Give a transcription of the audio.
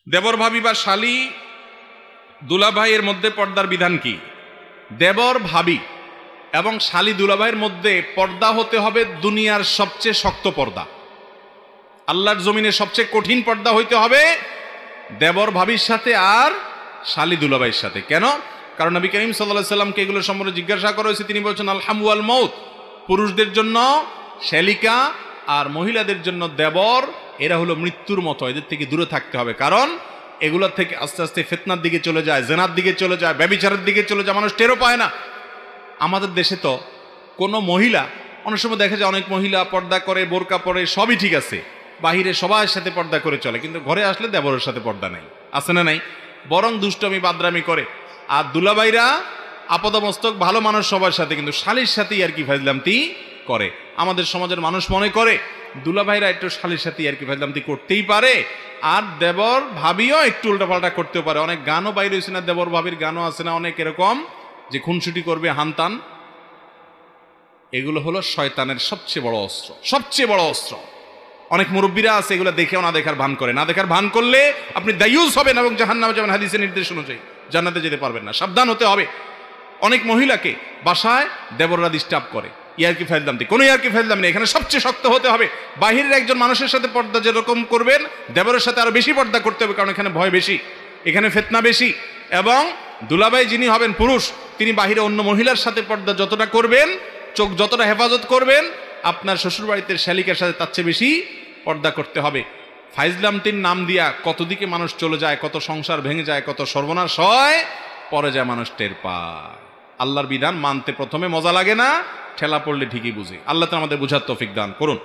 দেবর ভাবি বা শালী দুলাভাইয়ের মধ্যে পর্দার বিধান কি? দেবর ভাবি এবং শালী দুলাভাইয়ের মধ্যে পর্দা হতে হবে দুনিয়ার সবচেয়ে শক্ত পর্দা, আল্লাহর জমিনে সবচেয়ে কঠিন পর্দা হইতে হবে দেবর ভাবির সাথে আর শালী দুলাভাইয়ের সাথে। কেন? কারণ নবী করিম সাল্লাল্লাহু আলাইহি সাল্লামকে এগুলো সম্পর্কে জিজ্ঞাসা করা হয়েছে, তিনি বলছেন আল হামু ওয়াল মউত, পুরুষদের জন্য শ্যালিকা আর মহিলাদের জন্য দেবর, এরা হলো মৃত্যুর মতো, এদের থেকে দূরে থাকতে হবে। কারণ এগুলোর থেকে আস্তে আস্তে ফিতনার দিকে চলে যায়, জেনার দিকে চলে যায়, ব্যভিচারের দিকে চলে যায়, মানুষ টেরও পায় না। আমাদের দেশে তো কোনো মহিলা, অনেক সময় দেখা যায় অনেক মহিলা পর্দা করে, বোরকা পরে, সবই ঠিক আছে, বাহিরে সবার সাথে পর্দা করে চলে, কিন্তু ঘরে আসলে দেবরের সাথে পর্দা নাই, আছে না নাই? বরং দুষ্টমি বাদরামি করে। আর দুলাভাইরা আপদমস্তক ভালো মানুষ সবার সাথে, কিন্তু শালীর সাথেই আর কি ফাজলামতি করে। আমাদের সমাজের মানুষ মনে করে দুলাভাইরা একটু শালীর সাথে আর কি ফাজলামতি করতেই পারে, আর দেবর ভাবিও একটু উল্টাপাল্টা করতেও পারে। অনেক গানও বাইরে হয়েছে না, দেবর ভাবির গানও আছে না অনেক এরকম, যে খুনসুটি করবে, হানতান। এগুলো হলো শয়তানের সবচেয়ে বড় অস্ত্র, সবচেয়ে বড় অস্ত্র। অনেক মুরব্বীরা আছে এগুলো দেখেও না দেখার ভান করে, না দেখার ভান করলে আপনি দায়ুস হবেন এবং জাহান্নামে যাবেন, হাদিসের নির্দেশ অনুযায়ী জান্নাতে যেতে পারবেন না, সাবধান হতে হবে। অনেক মহিলাকে বাসায় দেবররা ডিস্টার্ব করে, ইয়ারকি ফাজলামতি, কোনো ইয়ারকি ফাজলামতি নেই, এখানে সবচেয়ে শক্ত হতে হবে। বাহিরের একজন মানুষের সাথে পর্দা যেরকম করবেন, দেবরের সাথে আরো বেশি পর্দা করতে হবে, কারণ এখানে ভয় বেশি, এখানে ফিতনা বেশি। এবং দুলাভাই যিনি হবেন পুরুষ, তিনি বাহিরে অন্য মহিলার সাথে পর্দা যতটা করবেন, চোখ যতটা হেফাজত করবেন, আপনার শ্বশুরবাড়িতে শ্যালিকার সাথে তার চেয়ে বেশি পর্দা করতে হবে। ফাইজলামতির নাম দিয়া কত দিকে মানুষ চলে যায়, কত সংসার ভেঙে যায়, কত সর্বনাশ হয়, পরে যায় মানুষ টের পায়। আল্লাহর বিধান মানতে প্রথমে মজা লাগে না, ঠেলা পড়লে ঠিকই বুঝে। আল্লাহ তো আমাদের বুঝার তৌফিক দান করুন।